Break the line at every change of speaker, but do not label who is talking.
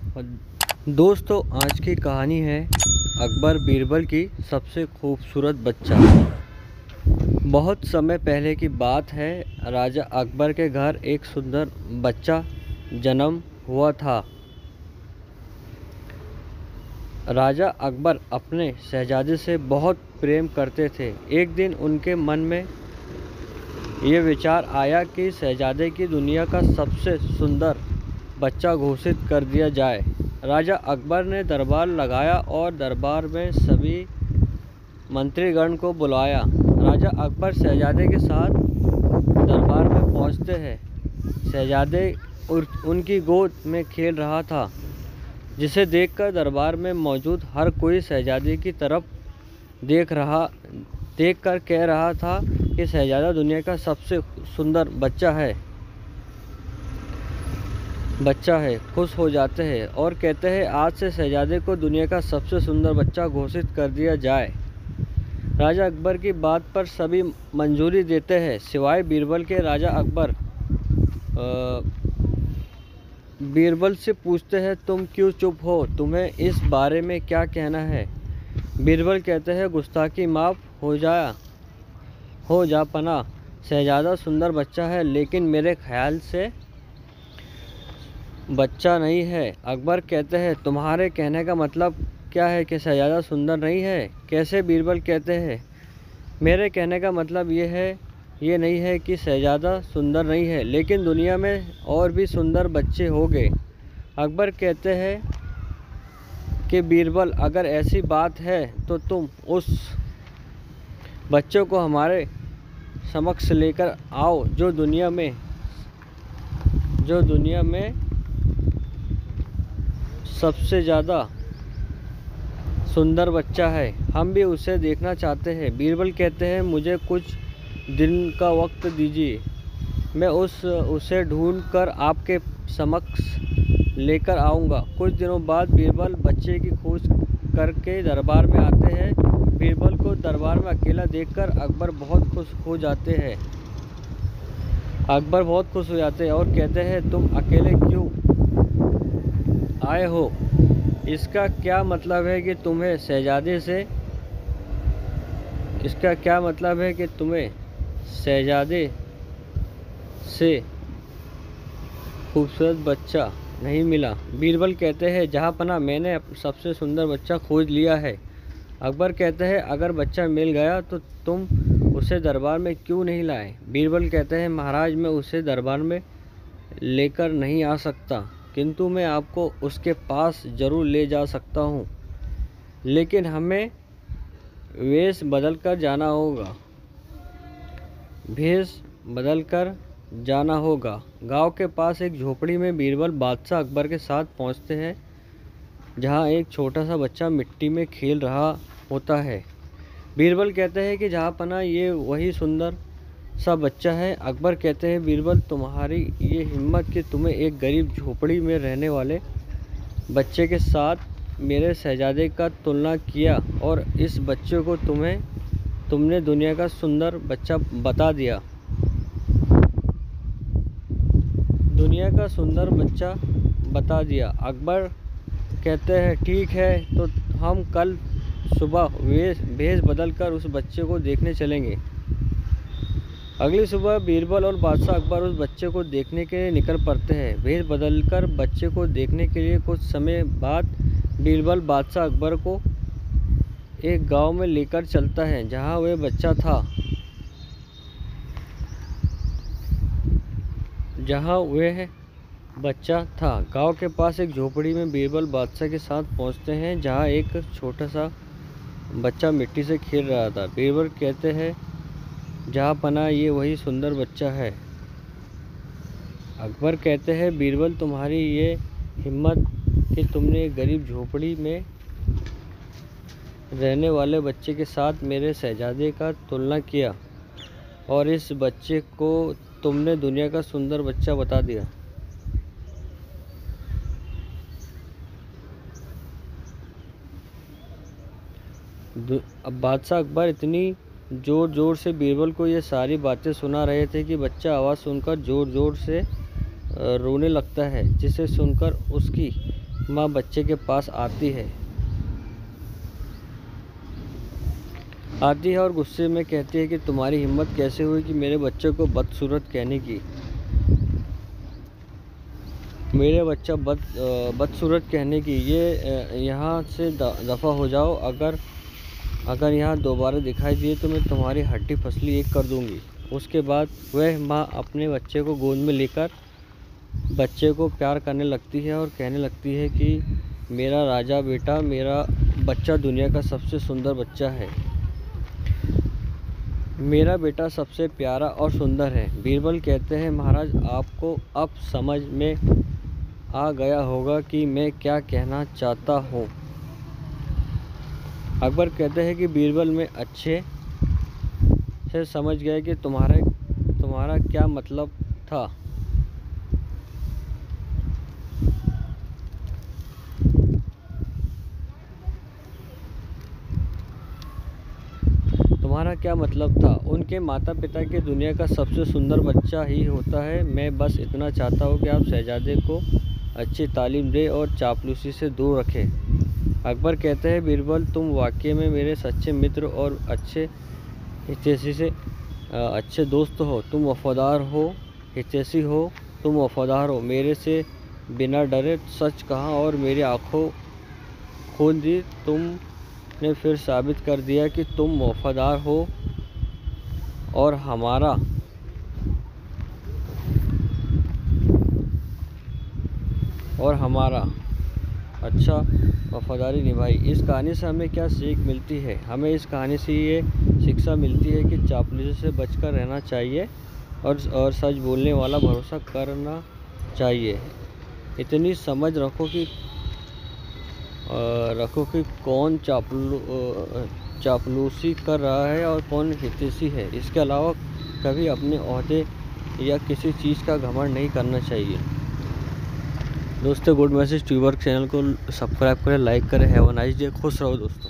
दोस्तों, आज की कहानी है अकबर बीरबल की सबसे खूबसूरत बच्चा। बहुत समय पहले की बात है। राजा अकबर के घर एक सुंदर बच्चा जन्म हुआ था। राजा अकबर अपने शहजादे से बहुत प्रेम करते थे। एक दिन उनके मन में ये विचार आया कि शहजादे की दुनिया का सबसे सुंदर बच्चा घोषित कर दिया जाए। राजा अकबर ने दरबार लगाया और दरबार में सभी मंत्रीगण को बुलाया। राजा अकबर शहजादे के साथ दरबार में पहुंचते हैं। शहजादे उनकी गोद में खेल रहा था, जिसे देखकर दरबार में मौजूद हर कोई शहजादे की तरफ देखकर कह रहा था कि शहजादा दुनिया का सबसे सुंदर बच्चा है। खुश हो जाते हैं और कहते हैं आज से शहजादे को दुनिया का सबसे सुंदर बच्चा घोषित कर दिया जाए। राजा अकबर की बात पर सभी मंजूरी देते हैं, सिवाय बीरबल के। राजा अकबर बीरबल से पूछते हैं, तुम क्यों चुप हो? तुम्हें इस बारे में क्या कहना है? बीरबल कहते हैं, गुस्ताखी माफ़ हो जा पना। शहजादा सुंदर बच्चा है, लेकिन मेरे ख्याल से बच्चा नहीं है। अकबर कहते हैं, तुम्हारे कहने का मतलब क्या है कि शहजादा सुंदर नहीं है? कैसे? बीरबल कहते हैं, मेरे कहने का मतलब ये नहीं है कि शहजादा सुंदर नहीं है, लेकिन दुनिया में और भी सुंदर बच्चे होंगे। अकबर कहते हैं कि बीरबल, अगर ऐसी बात है तो तुम उस बच्चे को हमारे समक्ष लेकर आओ जो दुनिया में सबसे ज़्यादा सुंदर बच्चा है। हम भी उसे देखना चाहते हैं। बीरबल कहते हैं, मुझे कुछ दिन का वक्त दीजिए, मैं उसे ढूंढ कर आपके समक्ष लेकर आऊँगा। कुछ दिनों बाद बीरबल बच्चे की खोज करके दरबार में आते हैं। बीरबल को दरबार में अकेला देखकर अकबर बहुत खुश हो जाते हैं और कहते हैं, तुम अकेले क्यों आए हो? इसका क्या मतलब है कि तुम्हें शहजादे से खूबसूरत बच्चा नहीं मिला? बीरबल कहते हैं, जहाँपनाह, मैंने सबसे सुंदर बच्चा खोज लिया है। अकबर कहते हैं, अगर बच्चा मिल गया तो तुम उसे दरबार में क्यों नहीं लाए? बीरबल कहते हैं, महाराज, मैं उसे दरबार में लेकर नहीं आ सकता, किंतु मैं आपको उसके पास जरूर ले जा सकता हूँ, लेकिन हमें वेश बदल कर जाना होगा। गांव के पास एक झोपड़ी में बीरबल बादशाह अकबर के साथ पहुंचते हैं, जहां एक छोटा सा बच्चा मिट्टी में खेल रहा होता है। बीरबल कहते हैं कि जहाँपनाह, ये वही सुंदर सा बच्चा है। अकबर कहते हैं, बीरबल, तुम्हारी ये हिम्मत कि तुम्हें एक गरीब झोपड़ी में रहने वाले बच्चे के साथ मेरे शहजादे का तुलना किया और इस बच्चे को तुमने दुनिया का सुंदर बच्चा बता दिया। अकबर कहते हैं, ठीक है, तो हम कल सुबह भेष बदल कर उस बच्चे को देखने चलेंगे। अगली सुबह बीरबल और बादशाह अकबर उस बच्चे को देखने के लिए निकल पड़ते हैं। भेष बदलकर बच्चे को देखने के लिए कुछ समय बाद बीरबल बादशाह अकबर को एक गांव में लेकर चलता है, जहां वह बच्चा था। गांव के पास एक झोपड़ी में बीरबल बादशाह के साथ पहुंचते हैं, जहां एक छोटा सा बच्चा मिट्टी से खेल रहा था। बीरबल कहते हैं, जहाँपनाह, ये वही सुंदर बच्चा है। अकबर कहते हैं, बीरबल, तुम्हारी ये हिम्मत कि तुमने एक गरीब झोपड़ी में रहने वाले बच्चे के साथ मेरे शहजादे का तुलना किया और इस बच्चे को तुमने दुनिया का सुंदर बच्चा बता दिया। अब बादशाह अकबर इतनी जोर जोर से बीरबल को ये सारी बातें सुना रहे थे कि बच्चा आवाज़ सुनकर जोर जोर से रोने लगता है, जिसे सुनकर उसकी माँ बच्चे के पास आती है और गुस्से में कहती है कि तुम्हारी हिम्मत कैसे हुई कि मेरे बच्चे को बदसूरत कहने की। मेरे बच्चा बदसूरत कहने की। ये यहाँ से दफ़ा हो जाओ। अगर यहाँ दोबारा दिखाई दिए तो मैं तुम्हारी हड्डी पसली एक कर दूँगी। उसके बाद वह माँ अपने बच्चे को गोद में लेकर बच्चे को प्यार करने लगती है और कहने लगती है कि मेरा राजा बेटा, मेरा बच्चा दुनिया का सबसे सुंदर बच्चा है। मेरा बेटा सबसे प्यारा और सुंदर है। बीरबल कहते हैं, महाराज, आपको अब समझ में आ गया होगा कि मैं क्या कहना चाहता हूँ। अकबर कहते हैं कि बीरबल मैं अच्छे से समझ गया कि तुम्हारा क्या मतलब था। तुम्हारा क्या मतलब था। उनके माता पिता के दुनिया का सबसे सुंदर बच्चा ही होता है। मैं बस इतना चाहता हूँ कि आप शहजादे को अच्छी तालीम दें और चापलूसी से दूर रखें। अकबर कहते हैं, बीरबल, तुम वाकई में मेरे सच्चे मित्र और अच्छे दोस्त हो। तुम वफादार हो, हितैषी हो। तुम वफादार हो, मेरे से बिना डरे सच कहा और मेरी आंखों खोल दी। तुमने फिर साबित कर दिया कि तुम वफादार हो और हमारा अच्छा वफादारी निभाई। इस कहानी से हमें क्या सीख मिलती है। हमें इस कहानी से ये शिक्षा मिलती है कि चापलूसी से बचकर रहना चाहिए और सच बोलने वाला भरोसा करना चाहिए। इतनी समझ रखो कि कौन चापलूसी कर रहा है और कौन हितैषी है। इसके अलावा कभी अपने ओहदे या किसी चीज़ का घमंड नहीं करना चाहिए। दोस्तों, गुड मैसेज ट्यूबर चैनल को सब्सक्राइब करें, लाइक करें। Have a nice day. खुश रहो दोस्तों।